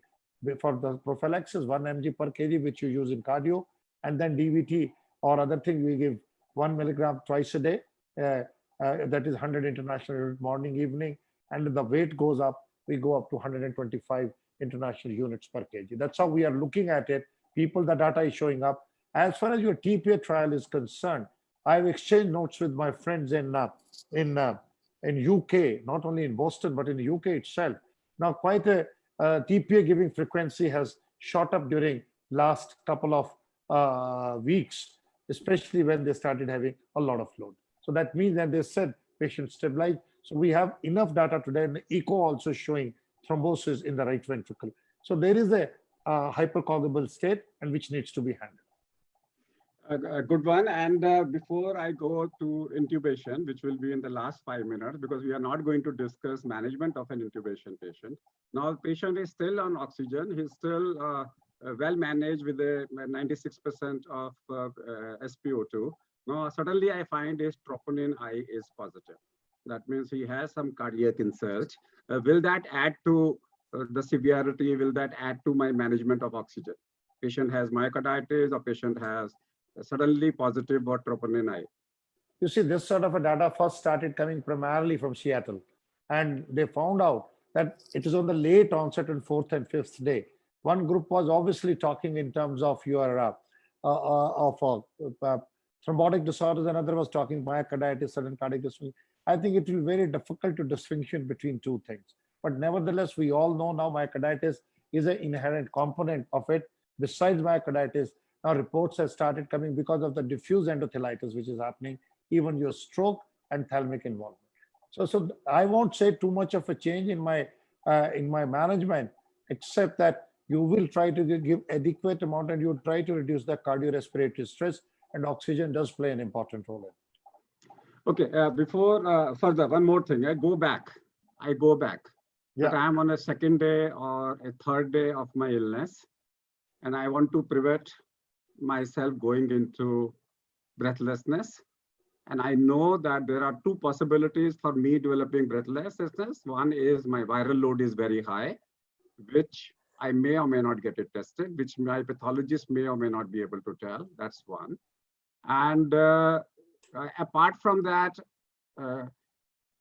Speaker 2: for the prophylaxis 1 mg per kg, which you use in cardio, and then DVT or other thing, we give 1 milligram twice a day. That is 100 international units morning, evening, and the weight goes up. We go up to 125 international units per kg. That's how we are looking at it. People, the data is showing up. As far as your TPA trial is concerned, I've exchanged notes with my friends in UK, not only in Boston, but in the UK itself. Now, quite a TPA giving frequency has shot up during last couple of weeks, especially when they started having a lot of load. So that means that they said patient stabilized. So we have enough data today, and the echo also showing thrombosis in the right ventricle. So there is a hypercoagulable state, and which needs to be handled.
Speaker 5: A good one. And before I go to intubation, which will be in the last 5 minutes, because we are not going to discuss management of an intubation patient. Now, the patient is still on oxygen. He's still well managed with a 96% of SpO2. Now, suddenly I find his troponin I is positive. That means he has some cardiac insult. Will that add to the severity? Will that add to my management of oxygen? Patient has myocarditis, or patient has suddenly positive for troponin I.
Speaker 2: You see, this sort of a data first started coming primarily from Seattle, and they found out that it is on the late onset on 4th and 5th day. One group was obviously talking in terms of your thrombotic disorders, another was talking myocarditis, sudden cardiac dysfunction. I think it will be very difficult to distinguish between 2 things. But nevertheless, we all know now myocarditis is an inherent component of it. Besides myocarditis, now reports have started coming because of the diffuse endothelitis, which is happening, even your stroke and thalamic involvement. So I won't say too much of a change in my management, except that you will try to give adequate amount, and you try to reduce the cardiorespiratory stress, and oxygen does play an important role in it.
Speaker 5: Okay, before further, one more thing. I go back.
Speaker 2: Yeah.
Speaker 5: That I am on a 2nd day or a 3rd day of my illness, and I want to prevent myself going into breathlessness. And I know that there are 2 possibilities for me developing breathlessness. One is my viral load is very high, which I may or may not get it tested, which my pathologist may or may not be able to tell. That's one. And apart from that,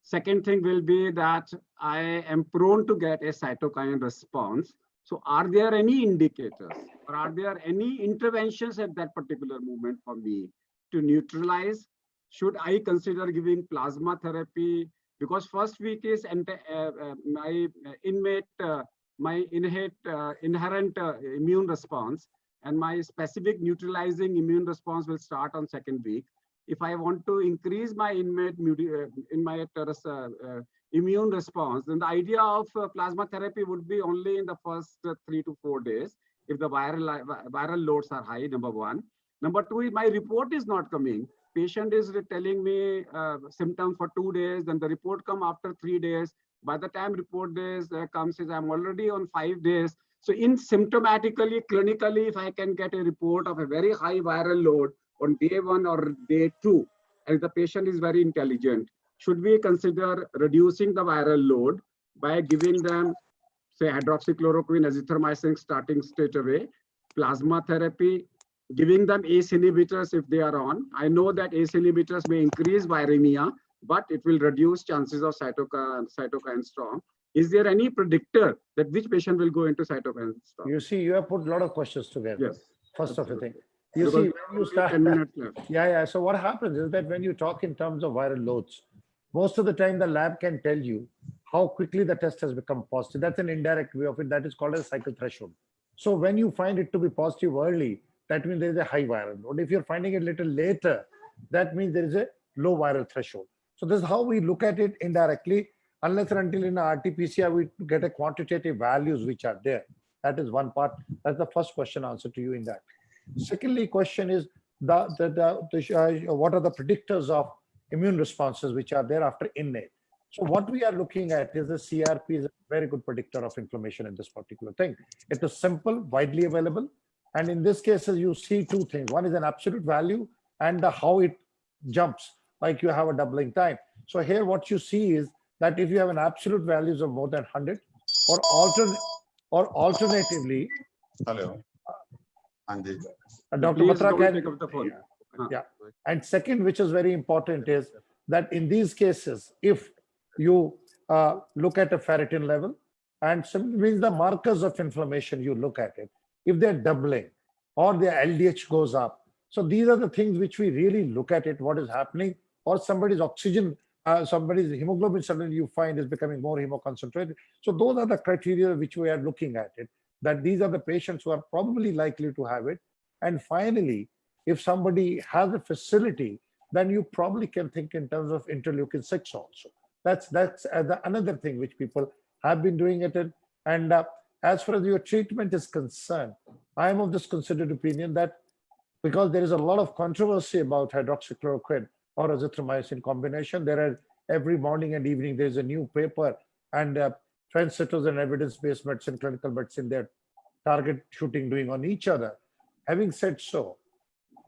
Speaker 5: second thing will be that I am prone to get a cytokine response. So are there any indicators, or are there any interventions at that particular moment for me to neutralize should I consider giving plasma therapy? Because first week is my inmate, my inherent immune response, and my specific neutralizing immune response will start on second week. If I want to increase my inmate immune response, then the idea of plasma therapy would be only in the first 3 to 4 days if the viral loads are high, number one. Number two, my report is not coming. Patient is telling me symptoms for 2 days, then the report come after 3 days. By the time report days comes, I'm already on 5 days. So in symptomatically, clinically, if I can get a report of a very high viral load on day 1 or day 2, and the patient is very intelligent, should we consider reducing the viral load by giving them, say, hydroxychloroquine, azithromycin starting straight away, plasma therapy, giving them ACE inhibitors if they are on. I know that ACE inhibitors may increase viremia, but it will reduce chances of cytokine storm. Is there any predictor that which patient will go into cytokine storm?
Speaker 2: You see, you have put a lot of questions together.
Speaker 5: Yes.
Speaker 2: First of the
Speaker 5: absolutely.
Speaker 2: thing. You see, when you start,
Speaker 5: 10 minutes left.
Speaker 2: yeah. So what happens is that when you talk in terms of viral loads, most of the time the lab can tell you how quickly the test has become positive. That's an indirect way of it. That is called a cycle threshold. So when you find it to be positive early, that means there is a high viral load. If you're finding it a little later, that means there is a low viral threshold. So this is how we look at it indirectly, unless and until in RT-PCR we get a quantitative values which are there. That is one part. That's the first question answer to you in that. Secondly, question is what are the predictors of immune responses which are there after innate? So what we are looking at is the CRP is a very good predictor of inflammation in this particular thing. It is simple, widely available. And in this case, you see two things. One is an absolute value and how it jumps, like you have a doubling time. So here what you see is that if you have an absolute values of more than 100 or alternatively,
Speaker 8: Hello. Andy.
Speaker 2: Dr.
Speaker 5: Please
Speaker 2: Batra
Speaker 5: don't
Speaker 2: can,
Speaker 5: pick up the phone.
Speaker 2: yeah. And second, which is very important, is that in these cases, if you look at a ferritin level, and simply means the markers of inflammation, you look at it. If they're doubling or their LDH goes up. So these are the things which we really look at it, what is happening, or somebody's oxygen, somebody's hemoglobin suddenly you find is becoming more hemoconcentrated. So those are the criteria which we are looking at it, that these are the patients who are probably likely to have it. And finally, if somebody has a facility, then you probably can think in terms of interleukin 6 also. That's another thing which people have been doing it in. And as far as your treatment is concerned, I am of this considered opinion that because there is a lot of controversy about hydroxychloroquine or azithromycin combination, there are every morning and evening there is a new paper, and trendsetters and evidence-based medicine, clinical medicine, they're target shooting doing on each other. Having said so,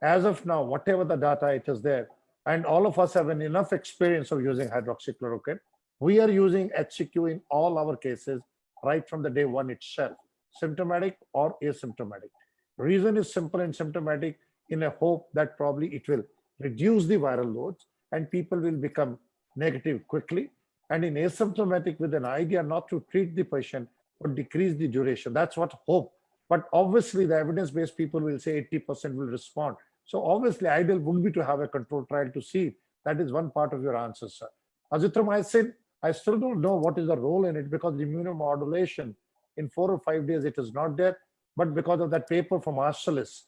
Speaker 2: as of now, whatever the data it is there, and all of us have enough experience of using hydroxychloroquine, we are using HCQ in all our cases right from the day one itself, symptomatic or asymptomatic. Reason is simple and symptomatic, in a hope that probably it will reduce the viral loads and people will become negative quickly. And in asymptomatic, with an idea not to treat the patient but decrease the duration. That's what hope. But obviously the evidence-based people will say 80% will respond. So obviously ideal would be to have a controlled trial to see. That is one part of your answer, sir. Azithromycin, I still don't know what is the role in it, because the immunomodulation in 4 or 5 days, it is not there. But because of that paper from Arcelis,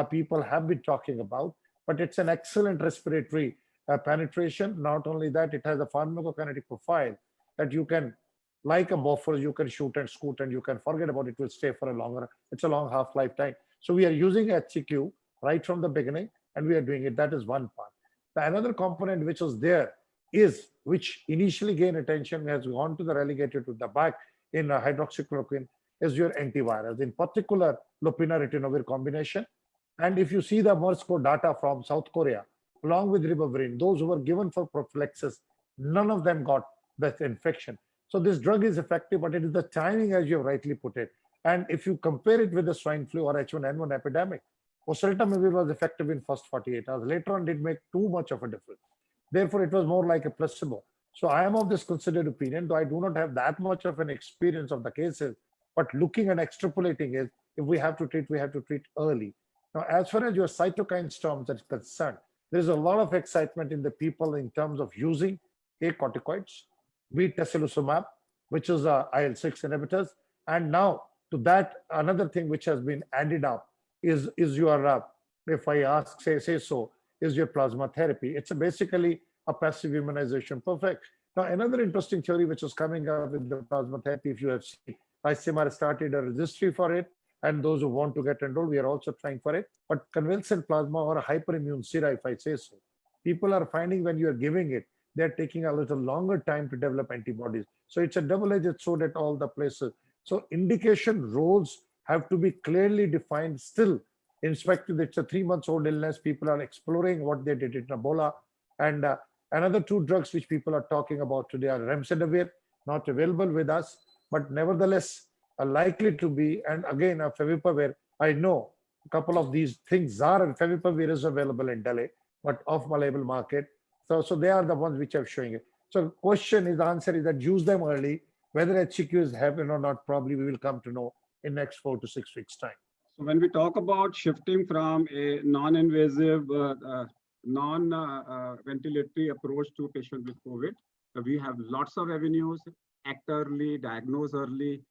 Speaker 2: people have been talking about, but it's an excellent respiratory penetration. Not only that, it has a pharmacokinetic profile that you can, like a buffer, you can shoot and scoot and you can forget about it, will stay for a longer, it's a long half-life time. So we are using HCQ right from the beginning and we are doing it. That is one part. The another component which is there is, which initially gained attention, has gone to the relegated to the back in hydroxychloroquine, is your antivirals, in particular lopinavir-ritonavir combination. And if you see the MERS-CoV data from South Korea, along with ribavirin, those who were given for prophylaxis, none of them got that infection. So this drug is effective, but it is the timing, as you have rightly put it. And if you compare it with the swine flu or H1N1 epidemic, oseltamivir was effective in first 48 hours. Later on, didn't make too much of a difference. Therefore, it was more like a placebo. So I am of this considered opinion, though I do not have that much of an experience of the cases, but looking and extrapolating is, if we have to treat, we have to treat early. Now, as far as your cytokine storms are concerned, there's a lot of excitement in the people in terms of using corticoids, be tocilizumab, which is IL-6 inhibitors. And now to that, another thing which has been added up is your, if I ask, say so, is your plasma therapy. It's basically a passive immunization. Perfect. Now, another interesting theory which is coming up with the plasma therapy, if you have seen, ICMR started a registry for it, and those who want to get enrolled, we are also trying for it. But convalescent plasma or hyperimmune sera, if I say so, people are finding when you are giving it, they're taking a little longer time to develop antibodies. So it's a double-edged sword at all the places. So indication roles have to be clearly defined still. In fact, it's a 3-month-old illness. People are exploring what they did in Ebola. And another 2 drugs which people are talking about today are remdesivir, not available with us, but nevertheless are likely to be. And again, favipiravir, I know a couple of these things are, and favipiravir is available in Delhi, but off-label market. So they are the ones which are showing it. So question is, the answer is that use them early. Whether HCQ is happening or not, probably we will come to know in next 4 to 6 weeks time.
Speaker 5: So when we talk about shifting from a non-invasive, non-ventilatory approach to patient with COVID, we have lots of avenues: act early, diagnose early,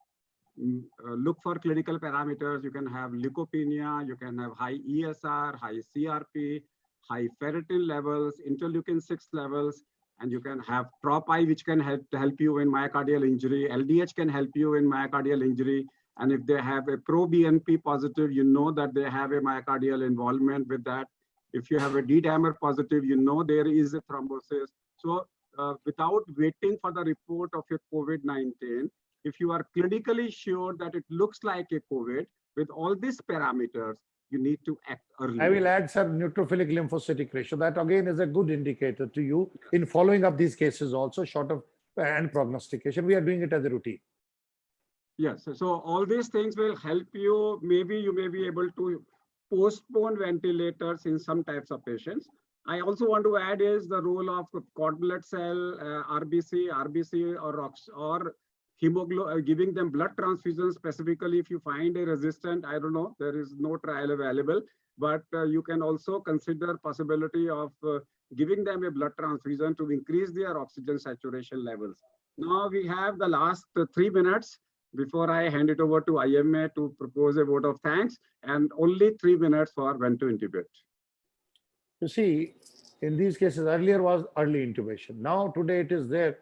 Speaker 5: look for clinical parameters. You can have leukopenia, you can have high ESR, high CRP, high ferritin levels, interleukin-6 levels, and you can have TROP-I, which can help you in myocardial injury. LDH can help you in myocardial injury. And if they have a pro-BNP positive, you know that they have a myocardial involvement with that. If you have a D-dimer positive, you know there is a thrombosis. So without waiting for the report of a COVID-19, if you are clinically sure that it looks like a COVID, with all these parameters, you need to act early.
Speaker 2: I will add some neutrophilic lymphocytic ratio. That again is a good indicator to you in following up these cases also, short of and prognostication. We are doing it as a routine.
Speaker 5: Yes, so all these things will help you. Maybe you may be able to postpone ventilators in some types of patients. I also want to add is the role of cord blood cell, RBC, or hemoglobin, giving them blood transfusion specifically if you find a resistant. I don't know, there is no trial available, but you can also consider possibility of giving them a blood transfusion to increase their oxygen saturation levels. Now we have the last 3 minutes before I hand it over to IMA to propose a vote of thanks, and only 3 minutes for when to intubate.
Speaker 2: You see, in these cases, earlier was early intubation. Now today it is there.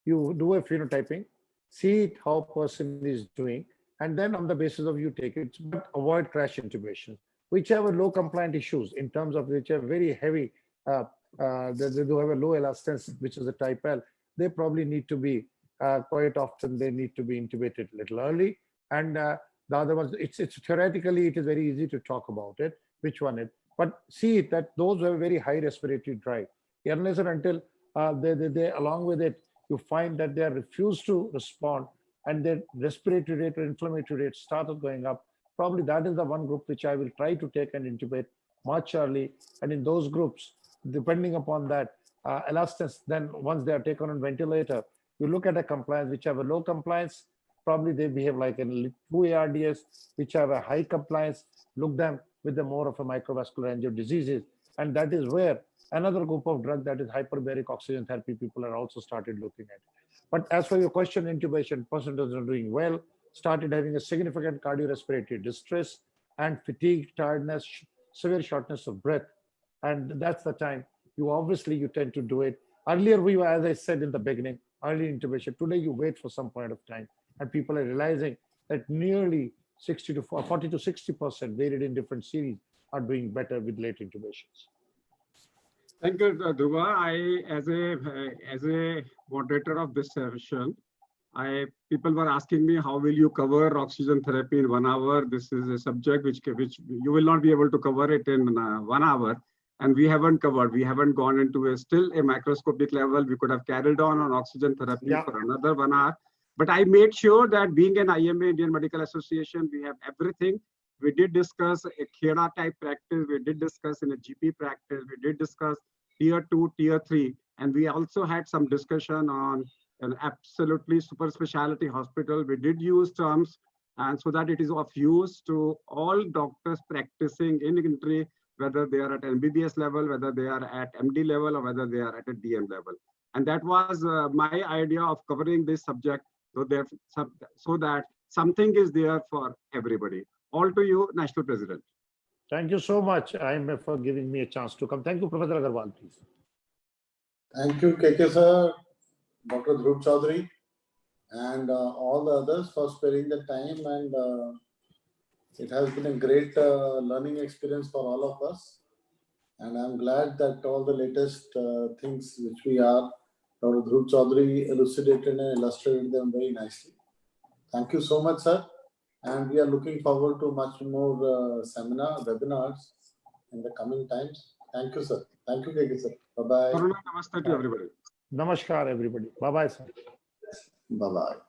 Speaker 2: You do a phenotyping, see it, how person is doing, and then on the basis of you take it, but avoid crash intubation. Which have a low compliant issues in terms of which are very heavy, they do have a low elastance, which is a type L. They probably need to be quite often. They need to be intubated a little early. And the other ones, it's theoretically it is very easy to talk about it. Which one it? But see it that those have very high respiratory drive. Unless or until they along with it, you find that they are refused to respond, and their respiratory rate or inflammatory rate started going up. Probably that is the one group which I will try to take and intubate much early. And in those groups, depending upon that elastance, then once they are taken on ventilator, you look at a compliance which have a low compliance, probably they behave like a 2 ARDS, which have a high compliance, look them with the more of a microvascular angio diseases. And that is where another group of drug, that is hyperbaric oxygen therapy, people are also started looking at. But as for your question, intubation, person is not doing well, started having a significant cardiorespiratory distress and fatigue, tiredness, severe shortness of breath. And that's the time you tend to do it. Earlier we were, as I said in the beginning, early intubation. Today you wait for some point of time, and people are realizing that nearly 40 to 60% varied in different series are doing better with late intubations.
Speaker 5: Thank you, Dhruva. As a moderator of this session, people were asking me, how will you cover oxygen therapy in 1 hour? This is a subject which you will not be able to cover it in 1 hour. And we haven't covered. We haven't gone into still a microscopic level. We could have carried on oxygen therapy for another 1 hour. But I made sure that being an IMA, Indian Medical Association, we have everything. We did discuss a KHEDA type practice. We did discuss in a GP practice. We did discuss tier 2, tier 3. And we also had some discussion on an absolutely super specialty hospital. We did use terms, and so that it is of use to all doctors practicing in country, whether they are at MBBS level, whether they are at MD level, or whether they are at a DM level. And that was my idea of covering this subject so that something is there for everybody. All to you, National President.
Speaker 2: Thank you so much, IMF, for giving me a chance to come. Thank you, Professor Agarwal, please.
Speaker 7: Thank you, KK sir, Dr. Dhruv Chaudhary, and all the others for sparing the time. And it has been a great learning experience for all of us. And I'm glad that all the latest things which we are, Dr. Dhruv Chaudhary elucidated and illustrated them very nicely. Thank you so much, sir. And we are looking forward to much more webinars in the coming times. Thank you, sir. Thank you, KK sir. Bye-bye.
Speaker 5: Namaste to everybody.
Speaker 2: Namaskar, everybody. Bye-bye, sir.
Speaker 7: Bye-bye.